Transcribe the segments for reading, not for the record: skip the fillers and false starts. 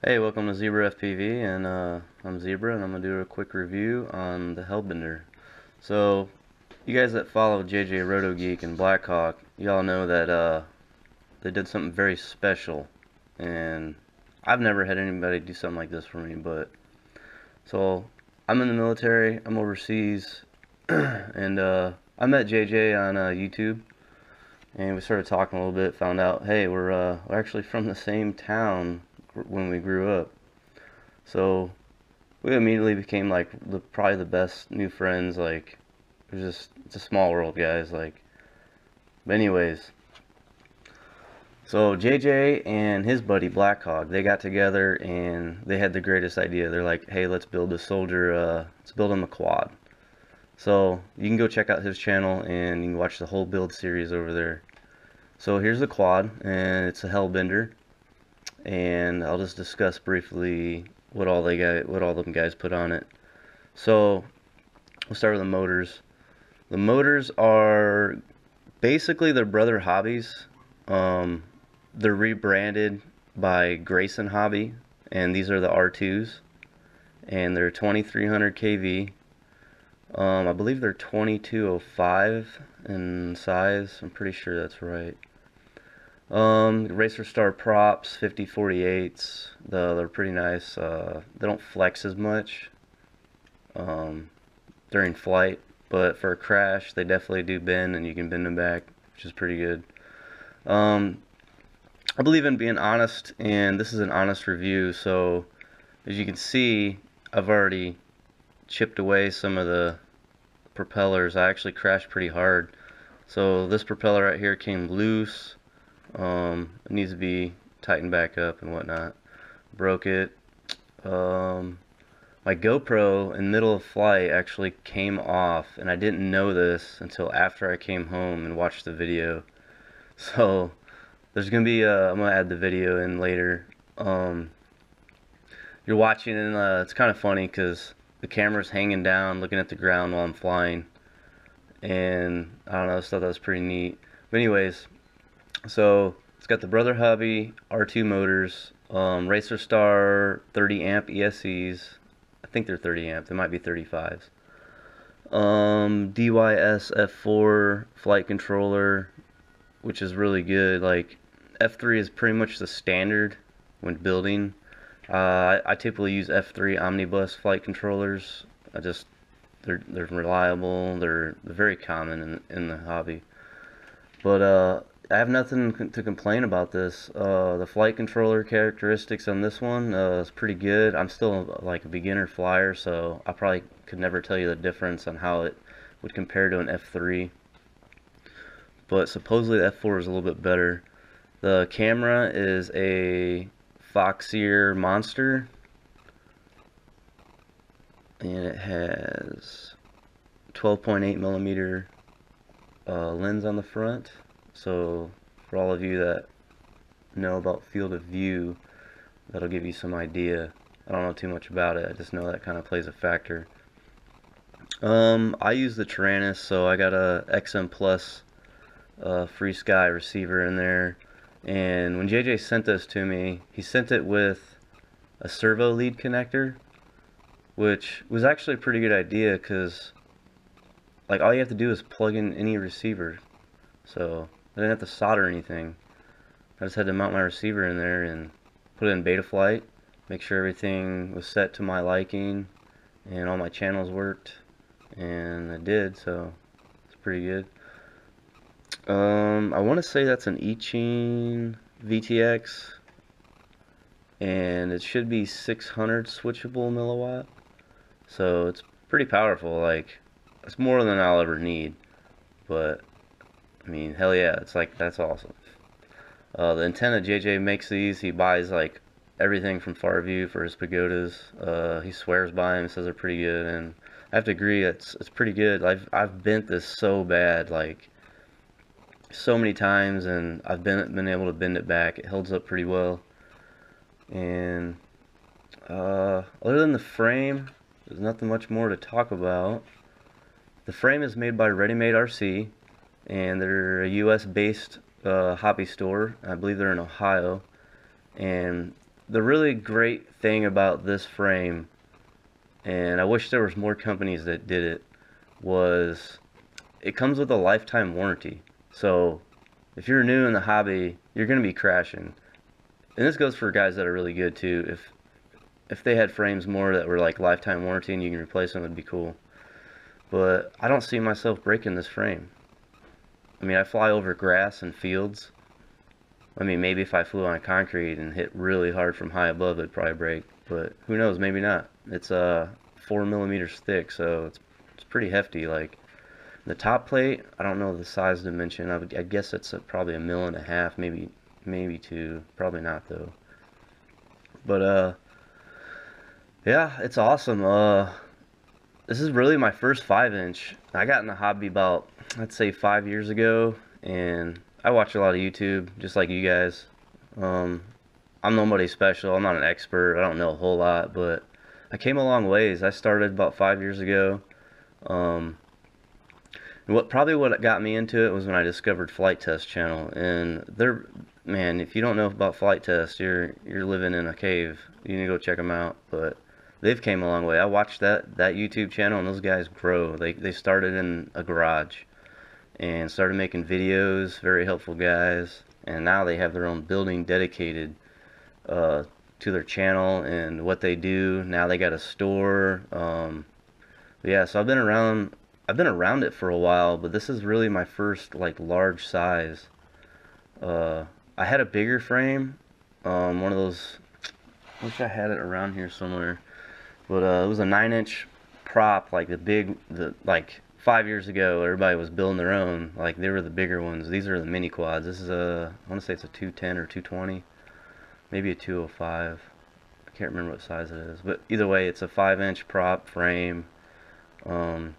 Hey, welcome to Zebruh FPV, and I'm Zebruh, and I'm going to do a quick review on the Hellbender. So, you guys that follow JJ Roto Geek and Blackhawk, y'all know that they did something very special, and I've never had anybody do something like this for me, but, so, I'm in the military, I'm overseas, and I met JJ on YouTube, and we started talking a little bit, found out, hey, we're actually from the same town when we grew up. So we immediately became like probably the best new friends. Like, it's a small world, guys. Like, but anyways, so JJ and his buddy Blackhawk, they got together and they had the greatest idea. They're like, hey, let's build a soldier, let's build him a quad. So you can go check out his channel and you can watch the whole build series over there. So here's the quad, and it's a Hellbender, and I'll just discuss briefly what all them guys put on it. So we'll start with the motors. The motors are basically their brother hobbies. They're rebranded by Grayson Hobby, and these are the R2s, and they're 2300 kV. I believe they're 2205 in size. I'm pretty sure that's right. Racer Star props, 50/48s. They're pretty nice. They don't flex as much during flight, but for a crash, they definitely do bend, and you can bend them back, which is pretty good. I believe in being honest, and this is an honest review. So, as you can see, I've already chipped away some of the propellers. I actually crashed pretty hard. So this propeller right here came loose. It needs to be tightened back up and whatnot. Broke it. My GoPro in the middle of flight actually came off, and I didn't know this until after I came home and watched the video. So there's gonna be I'm gonna add the video in later. You're watching, and it's kind of funny because the camera's hanging down looking at the ground while I'm flying, and I don't know, I thought that was pretty neat. But anyways, so it's got the Brother Hobby R2 motors, Racer Star 30 amp ESCs. I think they're 30 amp. They might be 35s. DYS F4 flight controller, which is really good. Like, F3 is pretty much the standard when building. I typically use F3 omnibus flight controllers. They're reliable. They're very common in the hobby. But I have nothing to complain about this. The flight controller characteristics on this one is pretty good. I'm still like a beginner flyer, so I probably could never tell you the difference on how it would compare to an F3. But supposedly the F4 is a little bit better. The camera is a Foxier Monster, and it has 12.8 millimeter lens on the front. So for all of you that know about field of view, that'll give you some idea. I don't know too much about it, I just know that kind of plays a factor. I use the Tyrannus, so I got a XM Plus FreeSky receiver in there. And when JJ sent this to me, he sent it with a servo lead connector, which was actually a pretty good idea because, like, all you have to do is plug in any receiver. So I didn't have to solder anything. I just had to mount my receiver in there and put it in beta flight, make sure everything was set to my liking and all my channels worked, and it did, so it's pretty good. I want to say that's an Iching VTX, and it should be 600 switchable milliwatt, so it's pretty powerful. Like, it's more than I'll ever need, but I mean, hell yeah, it's like, that's awesome. The antenna, JJ makes these. He buys like everything from Farview for his pagodas. He swears by them, says they're pretty good, and I have to agree, it's pretty good. I've bent this so bad, like so many times, and I've been able to bend it back. It holds up pretty well. And other than the frame, there's nothing much more to talk about. The frame is made by Ready Made RC, and they're a US based hobby store. I believe they're in Ohio, and the really great thing about this frame, and I wish there was more companies that did it, was it comes with a lifetime warranty. So if you're new in the hobby, you're going to be crashing. And this goes for guys that are really good too. If they had frames more that were like lifetime warranty and you can replace them, it'd be cool. But I don't see myself breaking this frame. I mean, I fly over grass and fields. I mean, maybe if I flew on concrete and hit really hard from high above, it'd probably break. But who knows? Maybe not. It's 4 millimeters thick, so it's pretty hefty. Like the top plate, I don't know the size dimension. I guess it's probably 1.5 mils, maybe 2. Probably not though. But yeah, it's awesome. This is really my first 5-inch. I got in the hobby about, I'd say, 5 years ago, and I watch a lot of YouTube, just like you guys. I'm nobody special. I'm not an expert. I don't know a whole lot, but I came a long ways. I started about 5 years ago. And what got me into it was when I discovered Flight Test channel, and man, if you don't know about Flight Test, you're living in a cave. You need to go check them out. But they've came a long way. I watched that YouTube channel, and those guys grow. They started in a garage and started making videos. Very helpful guys, and now they have their own building dedicated to their channel and what they do. Now they got a store. Yeah, so I've been around it for a while, but this is really my first like large size. I had a bigger frame, one of those. I wish I had it around here somewhere. But it was a 9-inch prop, like like 5 years ago, everybody was building their own. Like they were the bigger ones. These are the mini quads. This is I want to say it's a 210 or 220, maybe a 205. I can't remember what size it is. But either way, it's a 5-inch prop frame. I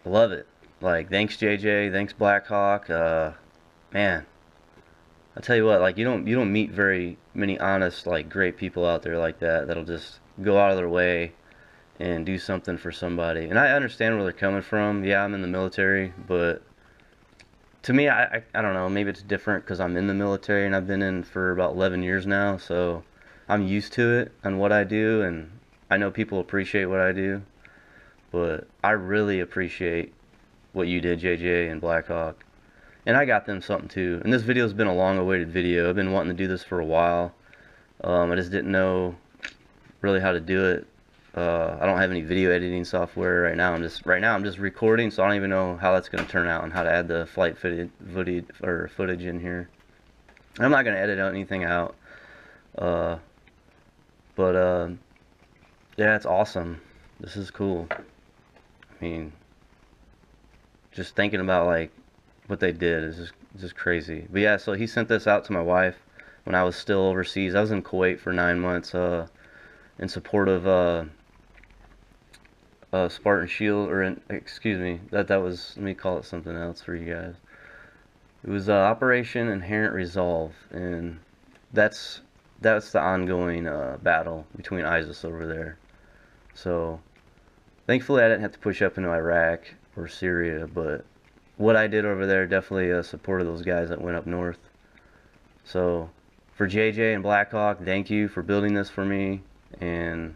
love it. Like, thanks JJ, thanks Blackhawk. Man, I tell you what, like you don't meet very many honest, like great people out there like that'll just go out of their way and do something for somebody. And I understand where they're coming from. Yeah, I'm in the military, but to me, I don't know, maybe it's different because I'm in the military and I've been in for about 11 years now, so I'm used to it and what I do, and I know people appreciate what I do. But I really appreciate what you did, JJ and Blackhawk. And I got them something too. And this video's been a long-awaited video. I've been wanting to do this for a while. I just didn't know really how to do it. I don't have any video editing software right now. I'm just recording, so I don't even know how that's going to turn out and how to add the flight footage in here. I'm not going to edit anything out. But yeah, it's awesome. This is cool. I mean, just thinking about like what they did is just crazy. But yeah, so he sent this out to my wife when I was still overseas. I was in Kuwait for 9 months in support of Spartan Shield, excuse me, that was, let me call it something else for you guys. It was Operation Inherent Resolve, and that's the ongoing battle between ISIS over there. So thankfully I didn't have to push up into Iraq or Syria, but what I did over there definitely supported those guys that went up north. So for JJ and Blackhawk, thank you for building this for me, and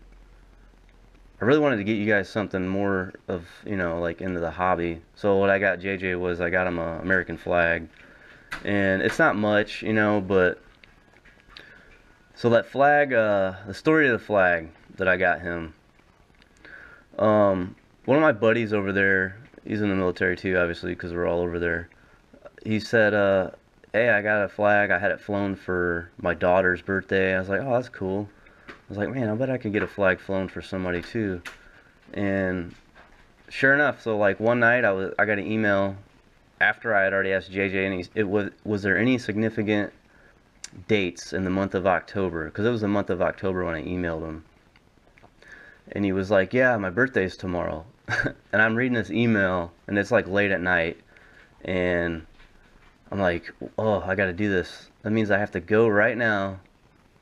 I really wanted to get you guys something more of, you know, like into the hobby. So what I got JJ was I got him a American flag, and it's not much, you know, but so that flag, the story of the flag that I got him, one of my buddies over there, he's in the military too, obviously, because we're all over there. He said, hey, I got a flag. I had it flown for my daughter's birthday. I was like, oh, that's cool. I was like, man, I bet I could get a flag flown for somebody too. And sure enough, so like one night I got an email after I had already asked JJ, and was there any significant dates in the month of October? Because it was the month of October when I emailed him. And he was like, yeah, my birthday's tomorrow. And I'm reading this email, and it's like late at night, and I'm like, oh, I gotta do this. That means I have to go right now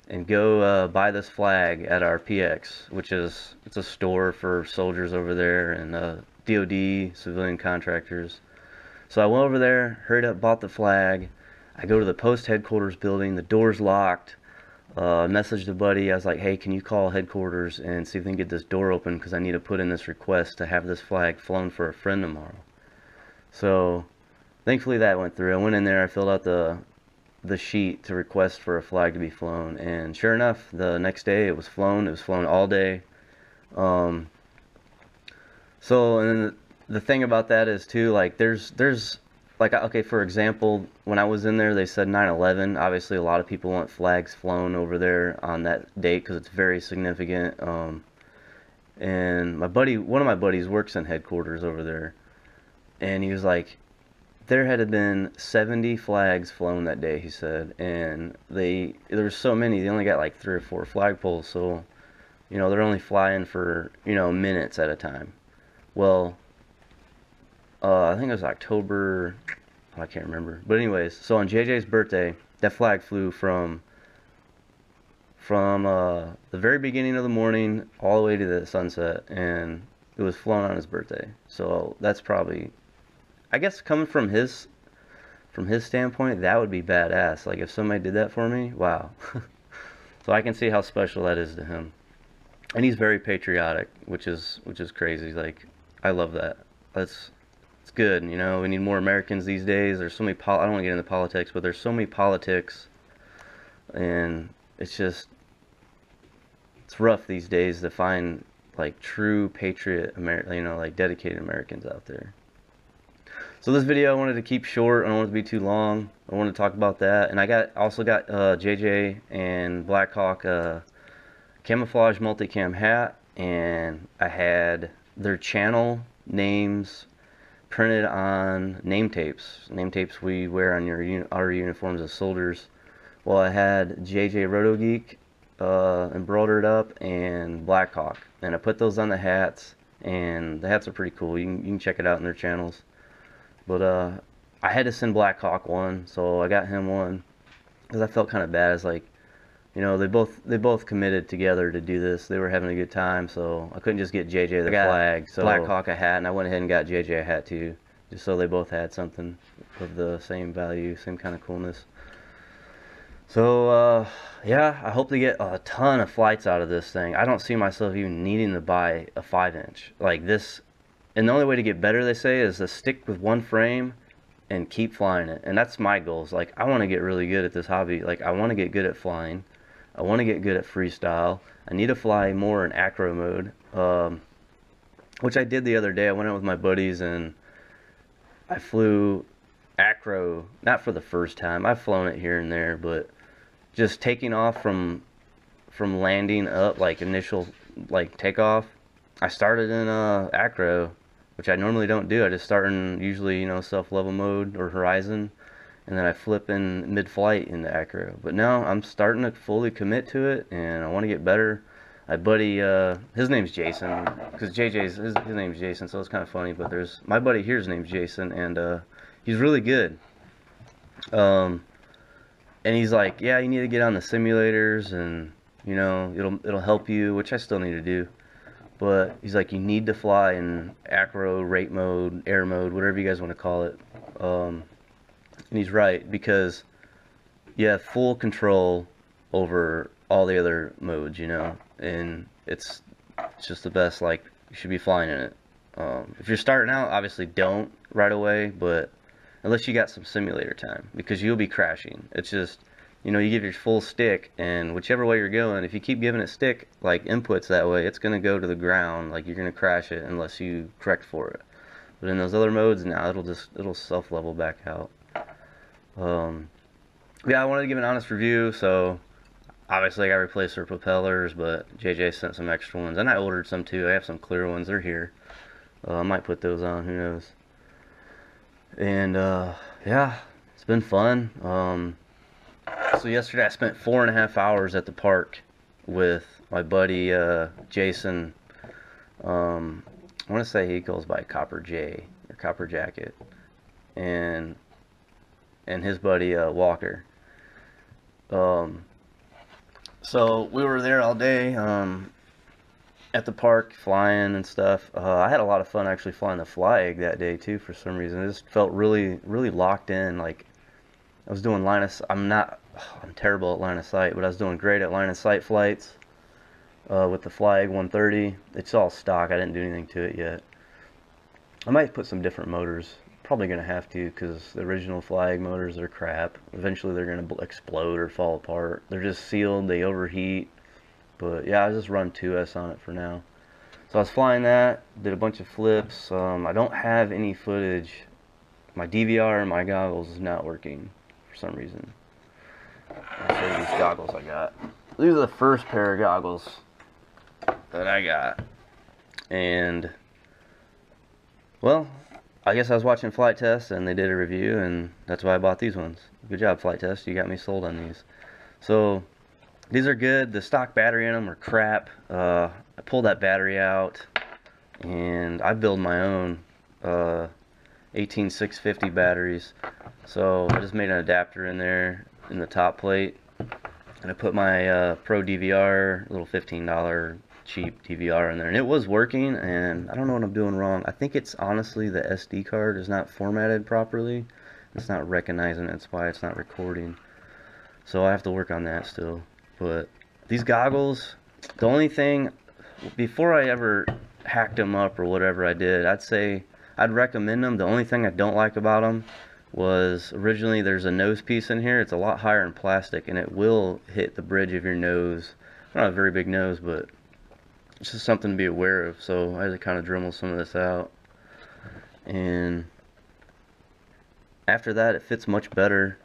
and go buy this flag at our PX, which is, it's a store for soldiers over there and DOD, civilian contractors. So I went over there, hurried up, bought the flag. I go to the post headquarters building, the door's locked. Messaged a buddy. I was like, hey, can you call headquarters and see if they can get this door open, because I need to put in this request to have this flag flown for a friend tomorrow. So thankfully that went through. I went in there, I filled out the sheet to request for a flag to be flown, and sure enough, the next day it was flown. It was flown all day. So, and then the thing about that is too, like there's like, okay, for example, when I was in there, they said 9/11. Obviously, a lot of people want flags flown over there on that date because it's very significant. And one of my buddies works in headquarters over there, and he was like, there had been 70 flags flown that day, he said, and there were so many, they only got like 3 or 4 flagpoles, so, you know, they're only flying for, you know, minutes at a time. Well, I think it was October, I can't remember, but anyways, so on JJ's birthday, that flag flew from the very beginning of the morning all the way to the sunset, and it was flown on his birthday. So that's probably, I guess, coming from his standpoint, that would be badass. Like if somebody did that for me, wow. So I can see how special that is to him, and he's very patriotic, which is crazy. Like I love that. It's good. You know, we need more Americans these days. There's so many I don't want to get into politics, but there's so many politics, and it's just, it's rough these days to find like true patriot you know, like dedicated Americans out there. So this video I wanted to keep short. I don't want it to be too long. I want to talk about that, and I also got JJ and Blackhawk camouflage multicam hat, and I had their channel names printed on name tapes we wear on our uniforms as soldiers. Well, I had JJ Roto Geek embroidered up, and Blackhawk, and I put those on the hats, and the hats are pretty cool. You can check it out in their channels. But I had to send Blackhawk one, so I got him one because I felt kind of bad. It's like, you know, they both committed together to do this. They were having a good time, so I couldn't just get JJ the flag. So Blackhawk a hat, and I went ahead and got JJ a hat too, just so they both had something of the same value, same kind of coolness. So yeah, I hope to get a ton of flights out of this thing. I don't see myself even needing to buy a 5-inch like this. And the only way to get better, they say, is to stick with one frame and keep flying it. And that's my goals. Like, I want to get really good at this hobby. Like, I want to get good at flying. I want to get good at freestyle. I need to fly more in acro mode, which I did the other day. I went out with my buddies and I flew acro, not for the first time. I've flown it here and there, but just taking off from landing up, like initial like takeoff. I started in acro, which I normally don't do. I just start in usually, you know, self-level mode or horizon, and then I flip in mid-flight into acro. But now I'm starting to fully commit to it, and I want to get better. My buddy, his name's Jason, because JJ's his name's Jason, so it's kind of funny. But there's my buddy here's name's Jason, and he's really good. And he's like, yeah, you need to get on the simulators, and you know, it'll help you, which I still need to do. But he's like, you need to fly in acro, rate mode, air mode, whatever you guys want to call it. And he's right, because you have full control over all the other modes, you know, and it's just the best. Like, you should be flying in it. If you're starting out, obviously don't right away, but unless you got some simulator time, because you'll be crashing. It's just, you know, you give your full stick, and whichever way you're going, if you keep giving it stick like inputs that way, it's going to go to the ground. Like, you're going to crash it unless you correct for it. But in those other modes, now it'll self-level back out. Yeah, I wanted to give an honest review. So obviously I got to replace their propellers, but JJ sent some extra ones, and I ordered some too. I have some clear ones. They're here. I might put those on, who knows. And yeah, it's been fun. So yesterday I spent 4.5 hours at the park with my buddy Jason. I want to say he goes by Copper J or Copper Jacket, and his buddy Walker. So we were there all day at the park flying and stuff. I had a lot of fun actually flying the fly egg that day too. For some reason, it just felt really locked in. Like I was doing line of, I'm not I'm terrible at line of sight, but I was doing great at line of sight flights with the Flag 130. It's all stock. I didn't do anything to it yet. I might put some different motors. Probably going to have to, because the original Flag motors are crap. Eventually they're going to explode or fall apart. They're just sealed. They overheat. But yeah, I just run 2S on it for now. So I was flying that. Did a bunch of flips. I don't have any footage. My DVR and my goggles is not working for some reason. I'll show you these goggles I got. These are the first pair of goggles that I got. And, well, I guess I was watching Flight Test and they did a review, and that's why I bought these ones. Good job, Flight Test. You got me sold on these. So these are good. The stock battery in them are crap. I pulled that battery out and I build my own 18650 batteries. So I just made an adapter in there in the top plate, and I put my Pro DVR, little $15 cheap DVR in there, and it was working. And I don't know what I'm doing wrong. I think it's honestly the SD card is not formatted properly. It's not recognizing it. That's why it's not recording. So I have to work on that still. But these goggles, the only thing, before I ever hacked them up or whatever I did, I'd say I'd recommend them. The only thing I don't like about them was originally there's a nose piece in here. It's a lot higher in plastic, and it will hit the bridge of your nose. I don't have a very big nose, but it's just something to be aware of. So I had to kind of Dremel some of this out, and after that it fits much better,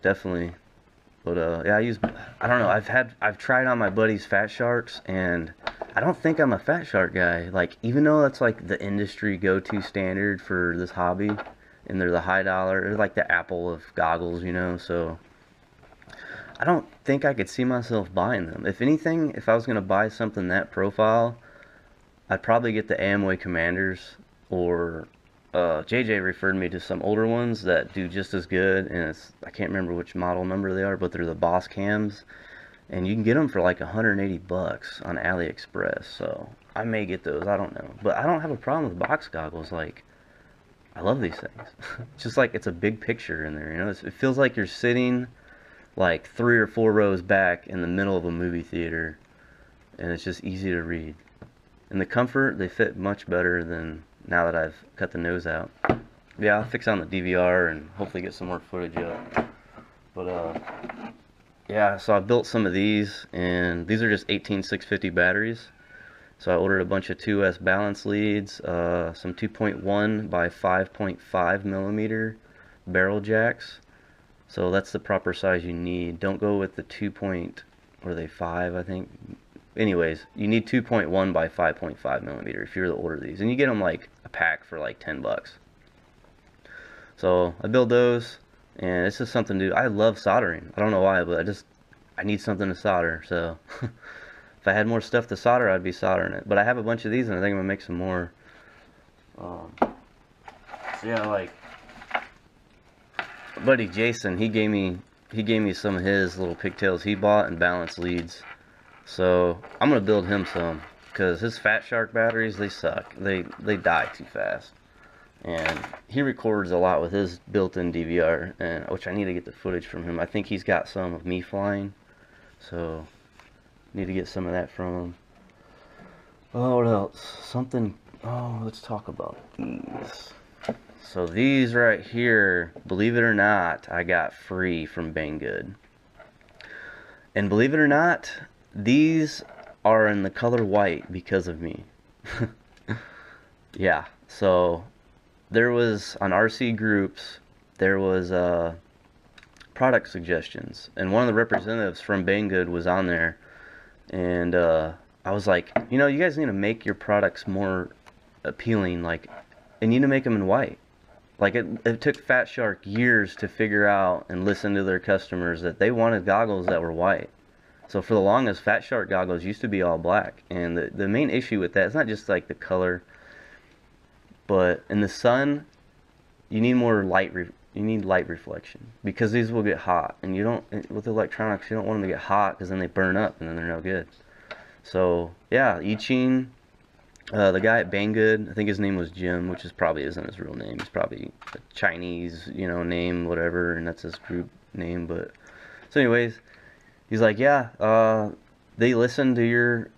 definitely. But yeah, I don't know, I've tried on my buddy's Fat Sharks, and I don't think I'm a Fat Shark guy. Like, even though that's like the industry go-to standard for this hobby, and they're the high dollar, they're like the Apple of goggles, you know, so I don't think I could see myself buying them. If anything, if I was going to buy something that profile, I'd probably get the Amway Commanders, or JJ referred me to some older ones that do just as good, and I can't remember which model number they are, but they're the Boss Cams, and you can get them for like 180 bucks on AliExpress. So I may get those, I don't know, but I don't have a problem with box goggles. Like, I love these things. It's just like, it's a big picture in there, you know. It feels like you're sitting like 3 or 4 rows back in the middle of a movie theater, and it's just easy to read. And the comfort, they fit much better than now that I've cut the nose out. Yeah, I'll fix on the DVR and hopefully get some more footage up. But yeah, so I built some of these, and these are just 18650 batteries. So I ordered a bunch of 2S balance leads, some 2.1 by 5.5 millimeter barrel jacks. So that's the proper size you need. Don't go with the 5, I think. Anyways, you need 2.1 by 5.5 millimeter if you're to order these, and you get them like a pack for like 10 bucks. So I build those, and it's just something to do. I love soldering. I don't know why, but I need something to solder. So if I had more stuff to solder, I'd be soldering it. But I have a bunch of these, and I think I'm gonna make some more. So yeah, like buddy Jason, he gave me some of his little pigtails he bought and balance leads. So I'm gonna build him some, because his Fat Shark batteries, they suck. They die too fast. And he records a lot with his built-in DVR, and which I need to get the footage from him. I think he's got some of me flying, so need to get some of that from him. Oh, what else? Something. Oh, let's talk about these. So these right here, believe it or not, I got free from Banggood. And believe it or not, these are in the color white because of me. Yeah, so there was, on RC groups, there was product suggestions, and one of the representatives from Banggood was on there, and I was like, you know, you guys need to make your products more appealing, like, and you need to make them in white. Like, it took Fat Shark years to figure out and listen to their customers that they wanted goggles that were white. So for the longest, Fat Shark goggles used to be all black, and the main issue with that is not just like the color, but in the sun, you need more light. You need light reflection, because these will get hot, and you don't, with electronics, you don't want them to get hot, because then they burn up and then they're no good. So yeah, Iching, the guy at Banggood, I think his name was Jim, which is probably isn't his real name. He's probably a Chinese, you know, name, whatever, and that's his group name. But So anyways, he's like, yeah, they listened to your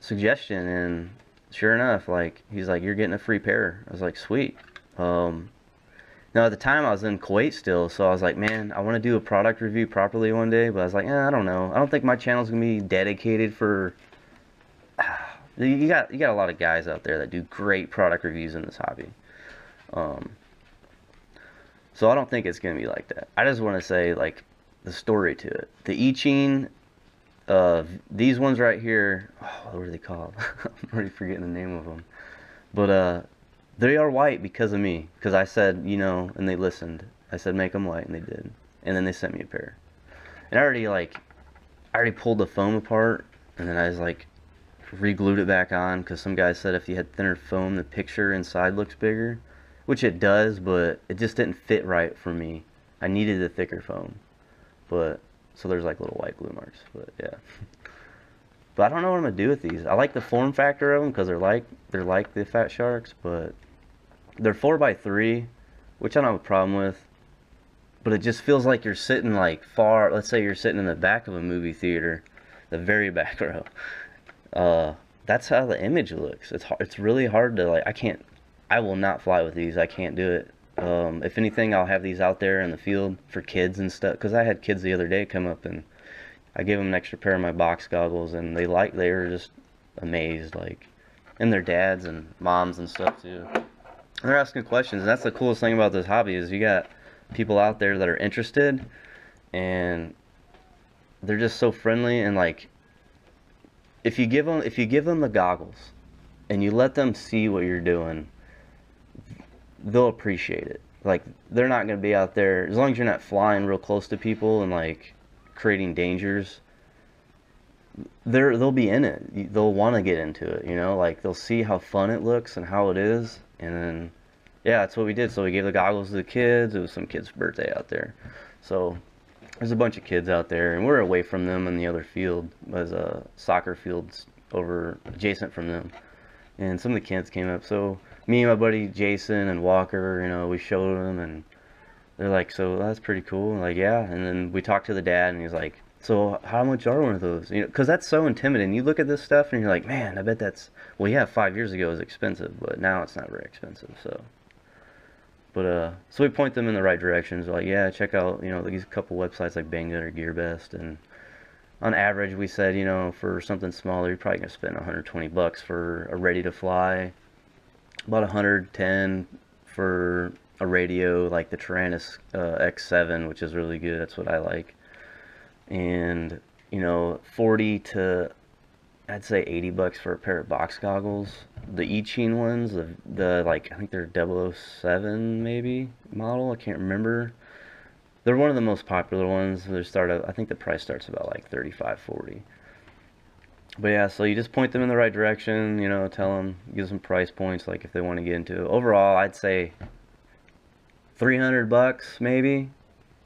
suggestion, and sure enough, like, he's like, you're getting a free pair. I was like, sweet. Now at the time I was in Kuwait still, so I was like, man, I want to do a product review properly one day, but I was like, I don't know. I don't think my channel's gonna be dedicated for. You got a lot of guys out there that do great product reviews in this hobby. So I don't think it's gonna be like that. I just want to say, like, the story to it. The I-Ching, these ones right here, oh, what are they called? I'm already forgetting the name of them. But they are white because of me. Because I said, you know, and they listened. I said make them white, and they did. And then they sent me a pair. And I already pulled the foam apart, and then I was like, re-glued it back on, because some guy said if you had thinner foam, the picture inside looks bigger. Which it does, but it just didn't fit right for me. I needed a thicker foam. But, so there's like little white glue marks, but yeah. But I don't know what I'm gonna do with these. I like the form factor of them because they're like the Fat Sharks, but they're 4x3, which I don't have a problem with. But it just feels like you're sitting like far. Let's say you're sitting in the back of a movie theater, the very back row. That's how the image looks. It's really hard to, like. I will not fly with these. I can't do it. If anything, I'll have these out there in the field for kids and stuff. Because I had kids the other day come up and I gave them an extra pair of my box goggles, and they were just amazed, like, and their dads and moms and stuff too. And they're asking questions, and that's the coolest thing about this hobby is you got people out there that are interested, and they're just so friendly. And like, if you give them the goggles and you let them see what you're doing, they'll appreciate it. Like, they're not going to be out there, as long as you're not flying real close to people and like creating dangers, they'll be in it. They'll want to get into it, you know, like they'll see how fun it looks and how it is. And then, yeah, that's what we did. So we gave the goggles to the kids. It was some kid's birthday out there, so there's a bunch of kids out there, and we're away from them in the other field. There's soccer fields over adjacent from them, and some of the kids came up. So me and my buddy Jason and Walker, you know, we showed them, and they're like, so that's pretty cool. And like, yeah. And then we talked to the dad, and he's like, so how much are one of those? You know, because that's so intimidating. You look at this stuff, and you're like, man, I bet that's, well, yeah, 5 years ago it was expensive, but now it's not very expensive. So, but so we point them in the right directions. Like, yeah, check out, you know, these couple websites like Banggood or GearBest, and on average, we said, you know, for something smaller, you're probably gonna spend 120 bucks for a ready to fly, about 110 for a radio like the Taranis X7, which is really good. That's what I like. And, you know, 40 to, I'd say 80 bucks for a pair of box goggles. The I-Ching ones, the like, I think they're 007 maybe model, I can't remember. They're one of the most popular ones. They start at, I think the price starts about like 35, 40. But yeah, so you just point them in the right direction, you know, tell them, give some price points, like if they want to get into it. Overall, I'd say 300 bucks maybe,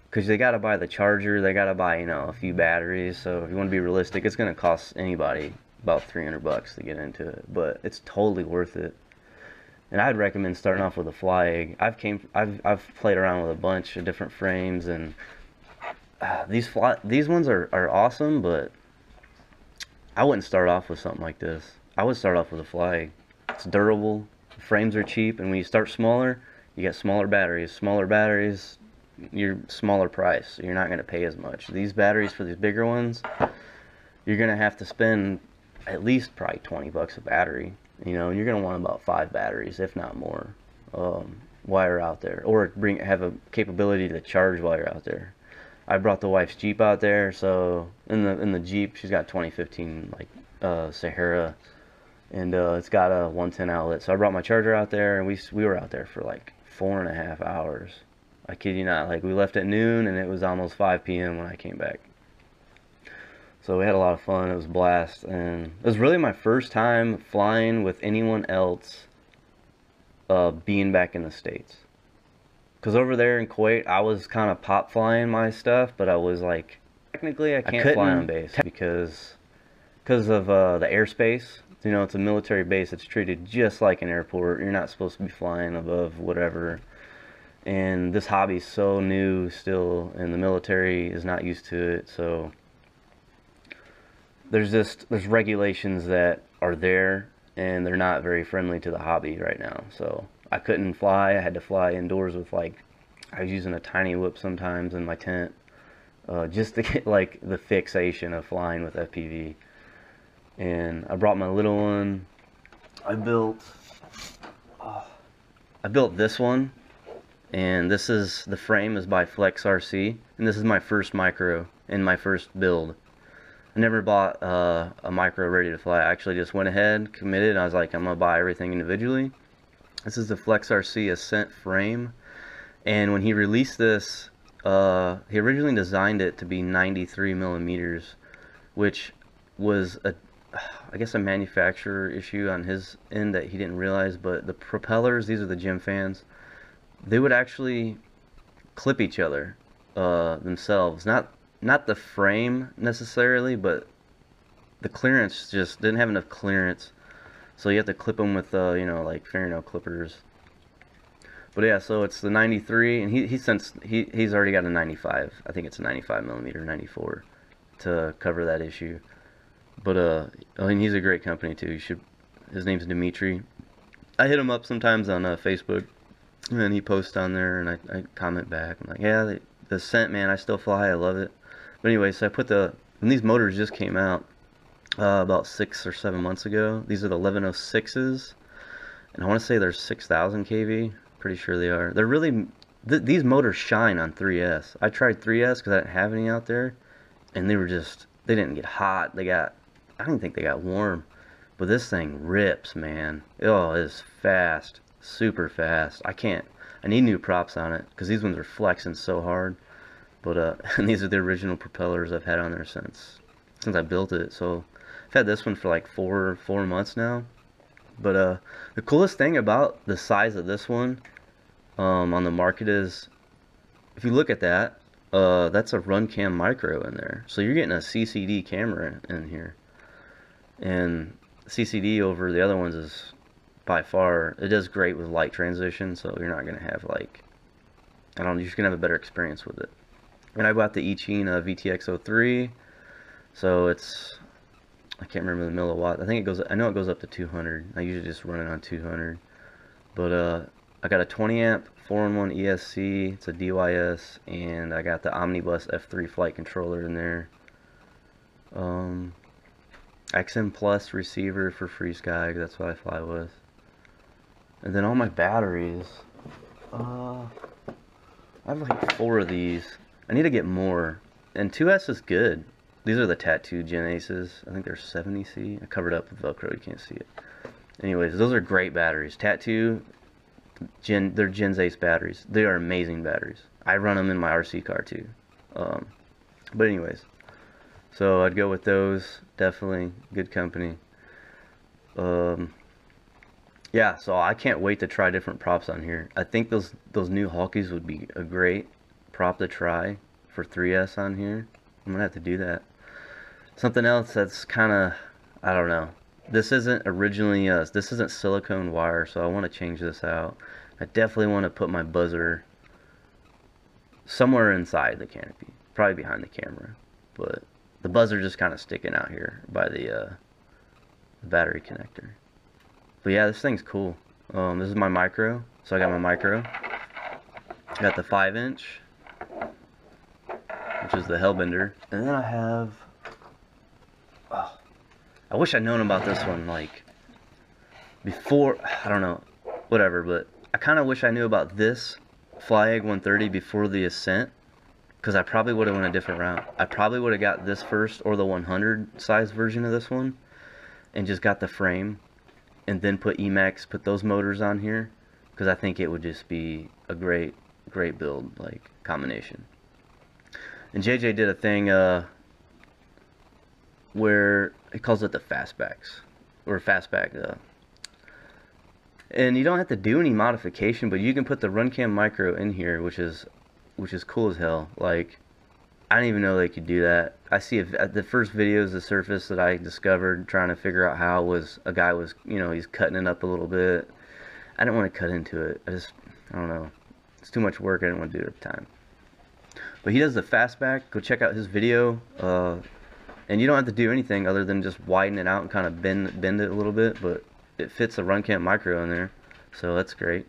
because they got to buy the charger, they got to buy, you know, a few batteries. So if you want to be realistic, it's going to cost anybody about 300 bucks to get into it, but it's totally worth it. And I'd recommend starting off with a fly egg. I've played around with a bunch of different frames, and these ones are awesome, but I wouldn't start off with something like this. I would start off with a fly egg. It's durable, the frames are cheap, and when you start smaller, you get smaller batteries. Smaller batteries, you're smaller price, so you're not going to pay as much. These batteries for these bigger ones, you're going to have to spend at least probably 20 bucks a battery. You know, and you're going to want about 5 batteries, if not more, while you're out there. Or have a capability to charge while you're out there. I brought the wife's Jeep out there, so in the Jeep, she's got 2015 like Sahara, and it's got a 110 outlet. So I brought my charger out there, and we were out there for like 4.5 hours. I kid you not. Like, we left at noon, and it was almost 5 p.m. when I came back. So we had a lot of fun. It was a blast, and it was really my first time flying with anyone else being back in the States. Because over there in Kuwait, I was kind of pop flying my stuff, but I was like, technically I couldn't fly on base because of the airspace. You know, it's a military base. It's treated just like an airport. You're not supposed to be flying above whatever. and this hobby's so new still, and the military is not used to it, so there's regulations that are there, and they're not very friendly to the hobby right now. So I couldn't fly. I had to fly indoors with, like, I was using a tiny whip sometimes in my tent, just to get like the fixation of flying with FPV. And I brought my little one. I built this one, and this is, the frame is by Flex RC, and this is my first micro in my first build. I never bought a micro ready to fly. I actually just went ahead, committed, and I was like, I'm gonna buy everything individually. This is the Flex RC Ascent frame, and when he released this, he originally designed it to be 93 millimeters, which was I guess a manufacturer issue on his end that he didn't realize. But the propellers, these are the gym fans, they would actually clip each other themselves. Not the frame necessarily, but the clearance just didn't have enough clearance, so you have to clip them with you know, like fingernail clippers. But yeah, so it's the 93, and he's already got a 95. I think it's a 95 millimeter, 94, to cover that issue. But I mean, he's a great company too. You should. His name's Dimitri. I hit him up sometimes on Facebook, and he posts on there, and I comment back. I'm like, yeah, the Ascent, man, I still fly. I love it. But anyway, so I put when these motors just came out about 6 or 7 months ago. These are the 1106s, and I want to say they're 6,000 kV. Pretty sure they are. They're really, these motors shine on 3S. I tried 3S because I didn't have any out there, and they didn't get hot. I don't think they got warm. But this thing rips, man. Oh, it's fast, super fast. I need new props on it because these ones are flexing so hard. But and these are the original propellers I've had on there since I built it. So I've had this one for like four months now. But the coolest thing about the size of this one on the market is, if you look at that, that's a run cam micro in there. So you're getting a CCD camera in here, and CCD over the other ones is by far, it does great with light transition. So you're not gonna have, like, I don't know, you're just gonna have a better experience with it. And I bought the Ichine VTX03, so it's, I can't remember the milliwatt. I know it goes up to 200. I usually just run it on 200. But I got a 20 amp 4-in-1 ESC. It's a DYS, and I got the Omnibus F3 flight controller in there. XM Plus receiver for FreeSky. That's what I fly with. And then all my batteries. I have like 4 of these. I need to get more. And 2S is good. These are the Tattoo Gen Aces. I think they're 70C. I covered up with Velcro, you can't see it. Anyways, those are great batteries. Tattoo, they're Gen's Ace batteries. They are amazing batteries. I run them in my RC car too. But anyways, so I'd go with those. Definitely good company. Yeah, so I can't wait to try different props on here. I think those new Hulkies would be a great prop to try for 3S on here. I'm gonna have to do that. Something else that's kind of, I don't know. This isn't originally, this isn't silicone wire, so I want to change this out. I definitely want to put my buzzer somewhere inside the canopy, probably behind the camera. But the buzzer just kind of sticking out here by the battery connector. But yeah, this thing's cool. This is my micro, so I got my micro. I got the 5-inch, which is the Hellbender, and then I have, I wish I'd known about this one, like, before, I don't know, whatever, but I kind of wish I knew about this FlyEgg 130 before the Ascent, because I probably would have went a different route. I probably would have got this first, or the 100 size version of this one, and just got the frame, and then put Emax, put those motors on here, because I think it would just be a great build, like, combination. And JJ did a thing where he calls it the Fastbacks, or Fastback, and you don't have to do any modification, but you can put the RunCam micro in here, which is cool as hell. Like, I didn't even know they could do that. I see the first videos of Surface that I discovered trying to figure out how was, a guy was, you know, he's cutting it up a little bit. I didn't want to cut into it. I don't know. It's too much work. I didn't want to do it at the time. But he does the Fastback. Go check out his video. And you don't have to do anything other than just widen it out and kind of bend it a little bit. But it fits a run camp micro in there, so that's great.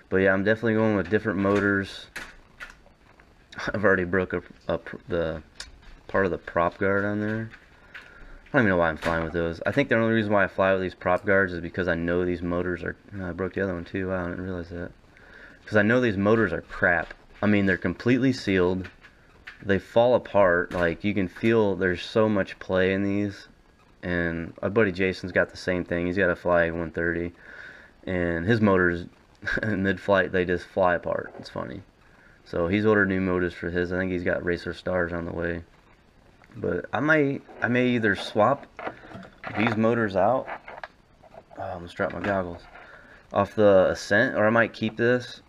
But yeah, I'm definitely going with different motors. I've already broke the part of the prop guard on there. I don't even know why I'm flying with those. I think the only reason why I fly with these prop guards is because I know these motors are... I broke the other one too. Wow, I didn't realize that. Because I know these motors are crap. I mean, they're completely sealed. They fall apart. Like, you can feel there's so much play in these. And my buddy Jason's got the same thing. He's got a Flag 130. And his motors, in mid-flight, they just fly apart. It's funny. So he's ordered new motors for his. I think he's got Racer Stars on the way. But I may either swap these motors out. Oh, I almost dropped my goggles. Off the Ascent, or I might keep this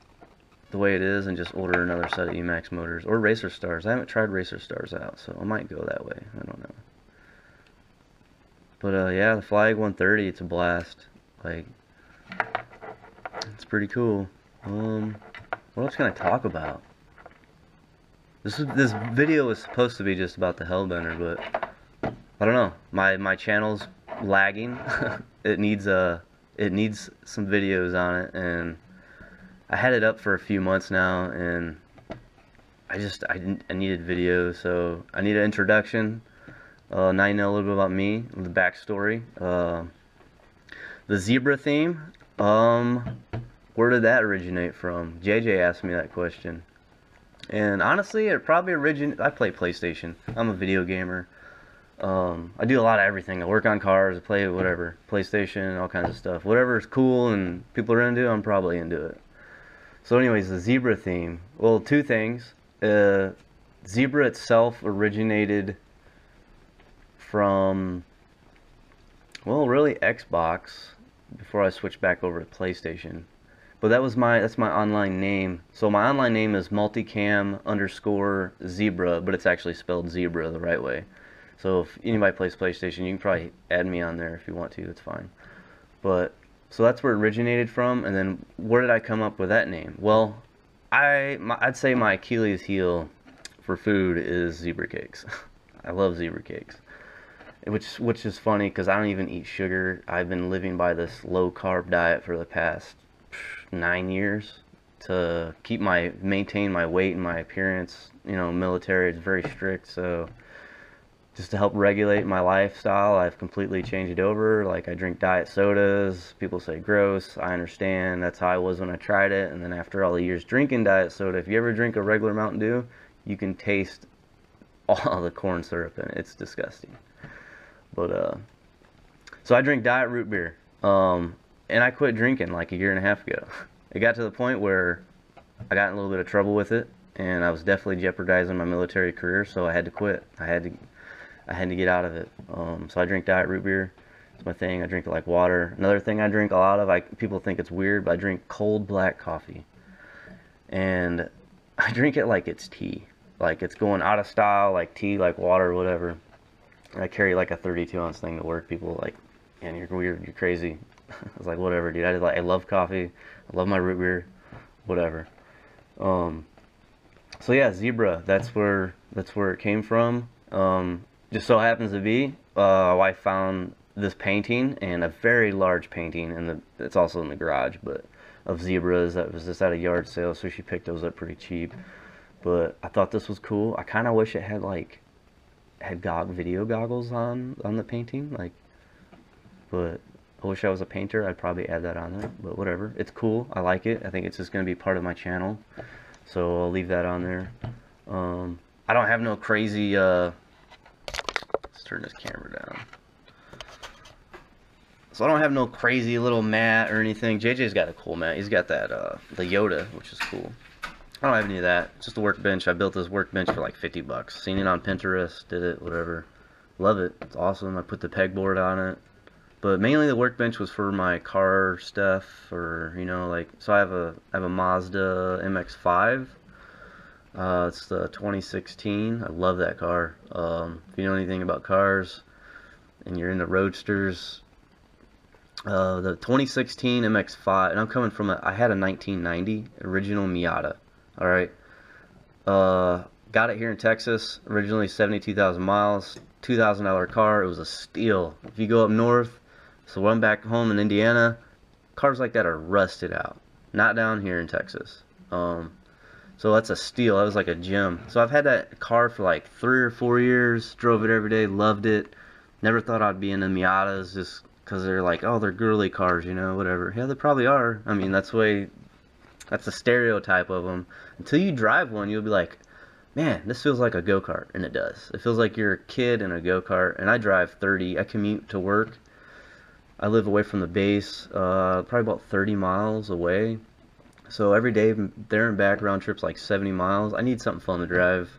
the way it is and just order another set of Emax motors or Racer Stars. I haven't tried Racer Stars out, so I might go that way. I don't know. But yeah, the Flag 130, it's a blast. Like, it's pretty cool. What else can I talk about? This video is supposed to be just about the Hellbender, but I don't know. My channel's lagging. It needs some videos on it, and I had it up for a few months now, and I needed videos, so I need an introduction. Now you know a little bit about me, the backstory. The Zebruh theme. Where did that originate from? JJ asked me that question. And honestly, it probably originated... I play PlayStation. I'm a video gamer. I do a lot of everything. I work on cars, I play whatever. PlayStation, all kinds of stuff. Whatever is cool and people are into, I'm probably into it. So anyways, the Zebruh theme. Well, two things. Zebruh itself originated from... well, really Xbox before I switched back over to PlayStation. But that's my online name. So my online name is multicam_Zebruh, but it's actually spelled Zebra the right way. So if anybody plays PlayStation, you can probably add me on there if you want to. It's fine. But so that's where it originated from. And then where did I come up with that name? Well, I'd say my Achilles heel for food is zebra cakes. I love zebra cakes. Which is funny because I don't even eat sugar. I've been living by this low carb diet for the past 9 years to maintain my weight and my appearance. You know, military is very strict, so just to help regulate my lifestyle, I've completely changed it over. Like, I drink diet sodas. People say gross. I understand. That's how I was when I tried it. And then after all the years drinking diet soda, if you ever drink a regular Mountain Dew, you can taste all the corn syrup in it. It's disgusting. But so I drink diet root beer. And I quit drinking like a year and a half ago. It got to the point where I got in a little bit of trouble with it, and I was definitely jeopardizing my military career, so I had to quit. I had to get out of it. So I drink diet root beer. It's my thing. I drink it like water. Another thing I drink a lot of, people think it's weird, but I drink cold black coffee. And I drink it like it's tea. Like it's going out of style, like tea, like water, whatever. And I carry like a 32-ounce thing to work. People are like, man, you're weird, you're crazy. I was like, whatever, dude. I love coffee. I love my root beer. Whatever. So yeah, Zebruh. That's where it came from. Just so happens to be, my wife found this painting, and a very large painting, and it's also in the garage, but of zebras that was just at a yard sale, so she picked those up pretty cheap. But I thought this was cool. I kind of wish it had video goggles on the painting, but I wish I was a painter. I'd probably add that on there, but whatever. It's cool. I like it. I think it's just going to be part of my channel, so I'll leave that on there. I don't have no crazy, let's turn this camera down. So I don't have no crazy little mat or anything. JJ's got a cool mat. He's got that, the Yoda, which is cool. I don't have any of that. It's just a workbench. I built this workbench for like 50 bucks. Seen it on Pinterest, did it, whatever. Love it. It's awesome. I put the pegboard on it. But mainly the workbench was for my car stuff, or, you know, like, so I have a Mazda MX-5. It's the 2016. I love that car. If you know anything about cars and you're into roadsters, the 2016 MX-5, and I'm coming from I had a 1990 original Miata. Alright. Got it here in Texas, originally 72,000 miles, $2,000 car. It was a steal. If you go up north, so when I'm back home in Indiana, cars like that are rusted out. Not down here in Texas. So that's a steal. That was like a gem. So I've had that car for like 3 or 4 years, drove it every day, loved it. Never thought I'd be into Miatas just because they're like, oh, they're girly cars, you know, whatever. Yeah, they probably are. I mean, that's the stereotype of them. Until you drive one, you'll be like, man, this feels like a go-kart, and it does. It feels like you're a kid in a go-kart, and I drive 30. I commute to work. I live away from the base, probably about 30 miles away. So every day, there and back, round trip's like 70 miles. I need something fun to drive.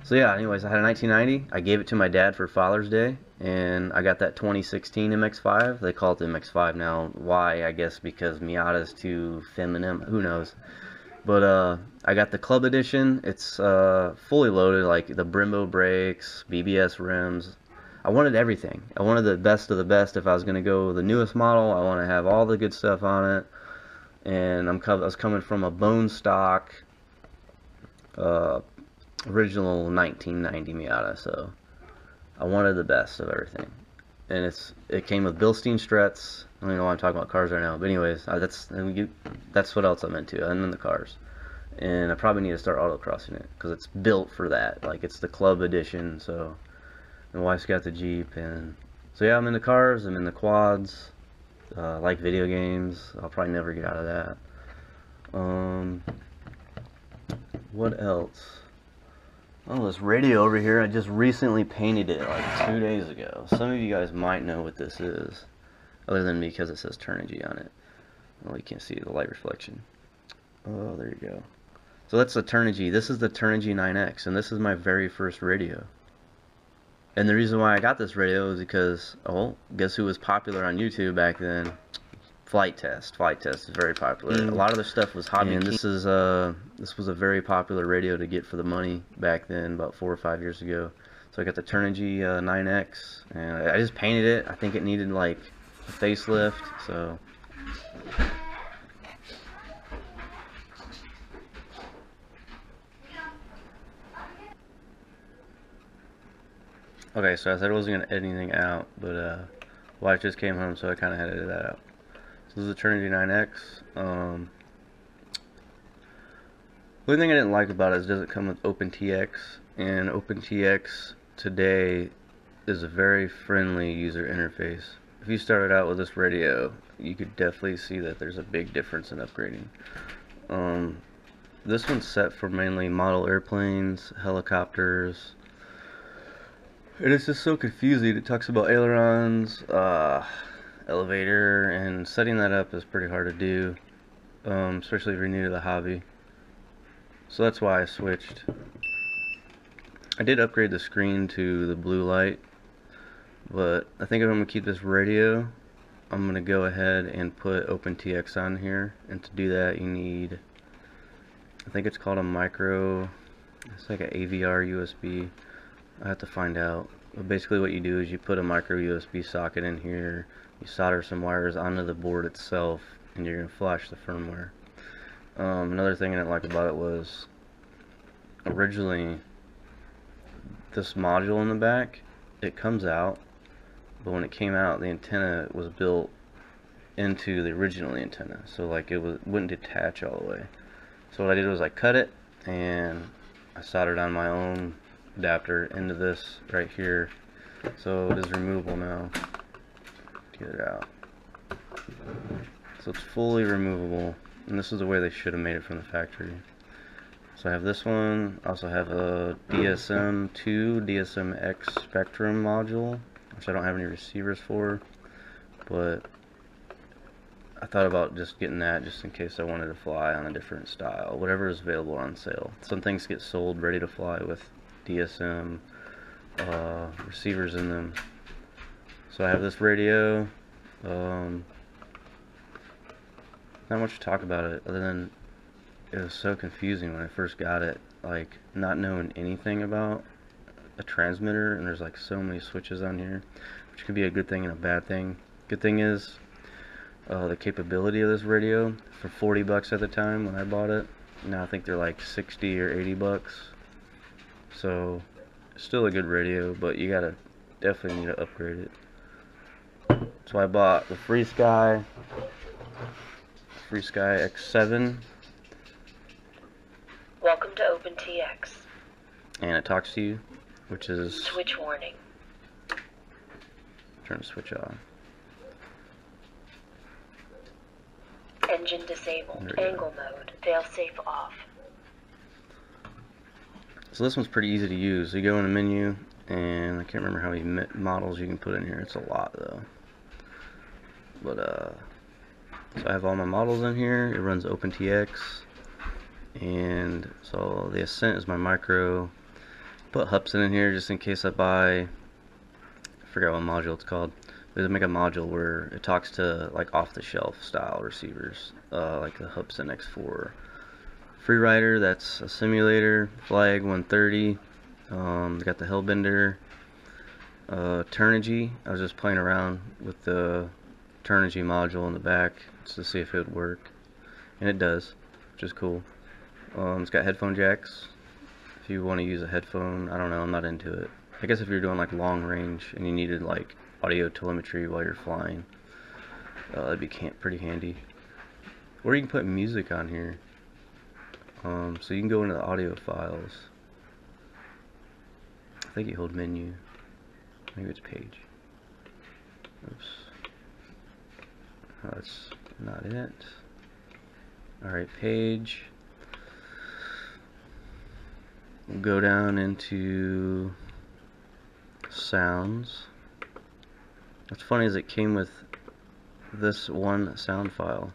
So yeah, anyways, I had a 1990. I gave it to my dad for Father's Day, and I got that 2016 MX-5. They call it the MX-5 now. Why? I guess because Miata's too feminine. Who knows? But I got the Club Edition. It's fully loaded, like the Brembo brakes, BBS rims. I wanted everything. I wanted the best of the best. If I was going to go the newest model, I want to have all the good stuff on it. And I was coming from a bone stock original 1990 Miata, so I wanted the best of everything. And it came with Bilstein struts. I don't even know why I'm talking about cars right now, but anyways, that's what else I'm into. I'm in the cars, and I probably need to start autocrossing it because it's built for that. Like, it's the Club Edition. So my wife's got the Jeep, and so yeah, I'm in the cars. I'm in the quads. I like video games. I'll probably never get out of that. What else? Oh, this radio over here, I just recently painted it like 2 days ago. Some of you guys might know what this is, other than because it says Turnigy on it. Well, you can't see the light reflection. Oh, there you go. So that's the Turnigy. This is the Turnigy 9X, and this is my very first radio. And the reason why I got this radio is because, oh, guess who was popular on YouTube back then? Flight Test. Flight Test is very popular. A lot of their stuff was Hobbyking. And this was a very popular radio to get for the money back then, about 4 or 5 years ago. So I got the Turnigy 9X, and I just painted it. I think it needed like a facelift, so. Okay, so I said I wasn't going to edit anything out, but wife just came home, so I kind of had to edit that out. So this is the Turnigy 9X. The only thing I didn't like about it is it doesn't come with OpenTX, and OpenTX today is a very friendly user interface. If you started out with this radio, you could definitely see that there's a big difference in upgrading. This one's set for mainly model airplanes, helicopters. And it's just so confusing. It talks about ailerons, elevator, and setting that up is pretty hard to do, especially if you're new to the hobby. So that's why I switched. I did upgrade the screen to the blue light, but I think if I'm going to keep this radio, I'm going to go ahead and put OpenTX on here. And to do that, you need, I think it's called a micro, it's like an AVR USB. I have to find out. But basically what you do is you put a micro USB socket in here, you solder some wires onto the board itself, and you're going to flash the firmware. Another thing I didn't like about it was, originally, this module in the back, it comes out, but when it came out, the antenna was built into the original antenna, so like it wouldn't detach all the way. So what I did was I cut it, and I soldered on my own adapter into this right here, so it is removable now. Get it out. So it's fully removable, and this is the way they should have made it from the factory. So I have this one. I also have a DSM-2 DSM-X Spectrum module, which I don't have any receivers for, but I thought about just getting that just in case I wanted to fly on a different style, whatever is available on sale. Some things get sold ready to fly with DSM receivers in them. So I have this radio. Not much to talk about it other than it was so confusing when I first got it, like not knowing anything about a transmitter, and there's like so many switches on here, which could be a good thing and a bad thing. Good thing is the capability of this radio for 40 bucks at the time when I bought it. Now I think they're like 60 or 80 bucks. So still a good radio, but you gotta definitely need to upgrade it. So I bought the FreeSky X7. Welcome to OpenTX. And it talks to you, which is... Switch warning. Turn the switch on. Engine disabled. Angle mode. Failsafe off. So this one's pretty easy to use. You go in the menu, and I can't remember how many models you can put in here. It's a lot though. But so I have all my models in here. It runs OpenTX, and so the Ascent is my micro. Put Hubson in here just in case I buy. I forgot what module it's called. They make a module where it talks to like off-the-shelf style receivers, like the Hubson X4. Freerider, that's a simulator. Flag 130. Got the Hellbender. Turnigy. I was just playing around with the Turnigy module in the back just to see if it would work, and it does, which is cool. It's got headphone jacks. If you want to use a headphone, I don't know, I'm not into it. I guess if you're doing like long range and you needed like audio telemetry while you're flying, that'd be pretty handy. Or you can put music on here. So you can go into the audio files. I think you hold menu. Maybe it's page. Oops. Oh, that's not it. Alright, page. We'll go down into sounds. What's funny is it came with this one sound file.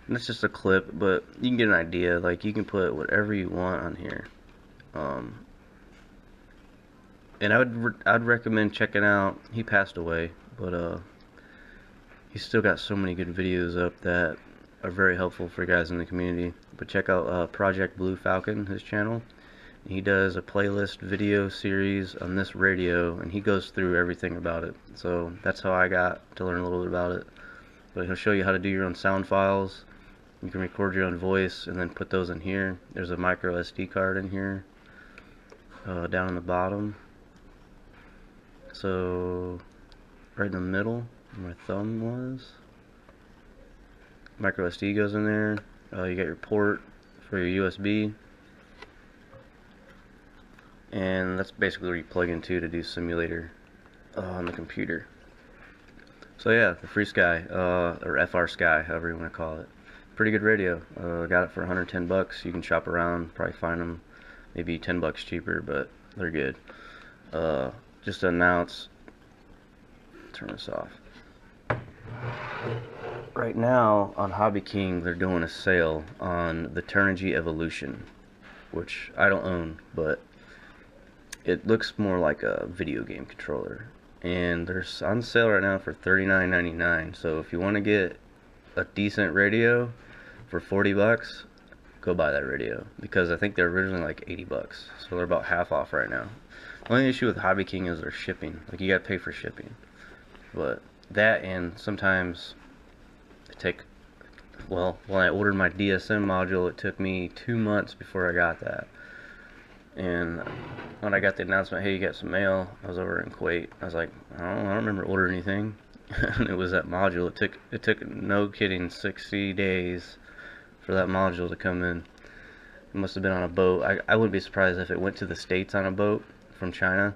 And it's just a clip, but you can get an idea. Like, you can put whatever you want on here. And I'd recommend checking out. He passed away, but he's still got so many good videos up that are very helpful for guys in the community. But check out Project Blue Falcon, his channel. He does a playlist video series on this radio, and he goes through everything about it. So that's how I got to learn a little bit about it. But he'll show you how to do your own sound files. You can record your own voice and then put those in here. There's a micro SD card in here, down in the bottom. So right in the middle where my thumb was, micro SD goes in there. You got your port for your USB, and that's basically where you plug into to do simulator on the computer. So yeah, the FreeSky, or FrSky, however you want to call it. Pretty good radio. Got it for 110 bucks. You can shop around, probably find them maybe 10 bucks cheaper, but they're good. Just to announce, turn this off. Right now on Hobbyking, they're doing a sale on the Turnigy Evolution, which I don't own, but it looks more like a video game controller. And they're on sale right now for $39.99. So if you want to get a decent radio for 40 bucks, go buy that radio, because I think they're originally like 80 bucks. So they're about half off right now. The only issue with Hobbyking is their shipping. Like, you gotta pay for shipping. But that, and sometimes it take, well, when I ordered my DSM module, it took me 2 months before I got that. And when I got the announcement, hey, you got some mail, I was over in Kuwait. I was like, I don't remember ordering anything. And it was that module. It took no kidding 60 days for that module to come in. It must have been on a boat. I wouldn't be surprised if it went to the States on a boat from China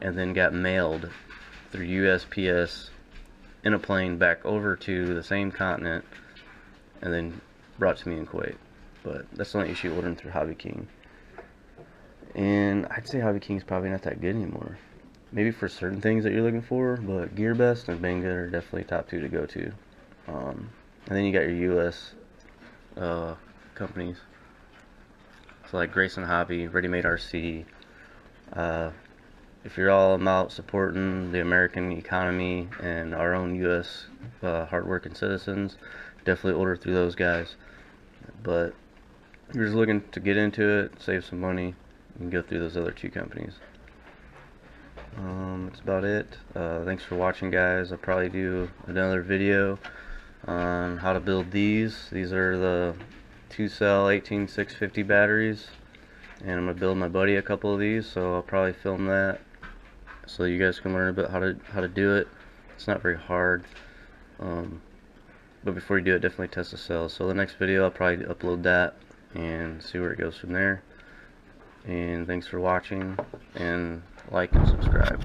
and then got mailed through USPS in a plane back over to the same continent and then brought to me in Kuwait. But that's the only issue ordering through Hobbyking. And I'd say Hobbyking's probably not that good anymore. Maybe for certain things that you're looking for, but GearBest and Banggood are definitely top two to go to. And then you got your US companies. So like Grayson Hobby, Ready Made RC. If you're all about supporting the American economy and our own US hardworking citizens, definitely order through those guys. But if you're just looking to get into it, save some money, you can go through those other two companies. That's about it. Thanks for watching, guys. I'll probably do another video on how to build these. These are the 2-cell 18650 batteries, and I'm gonna build my buddy a couple of these, so I'll probably film that so you guys can learn a bit how to do it. It's not very hard, but before you do it, definitely test the cells. So the next video, I'll probably upload that and see where it goes from there. And thanks for watching, and like and subscribe.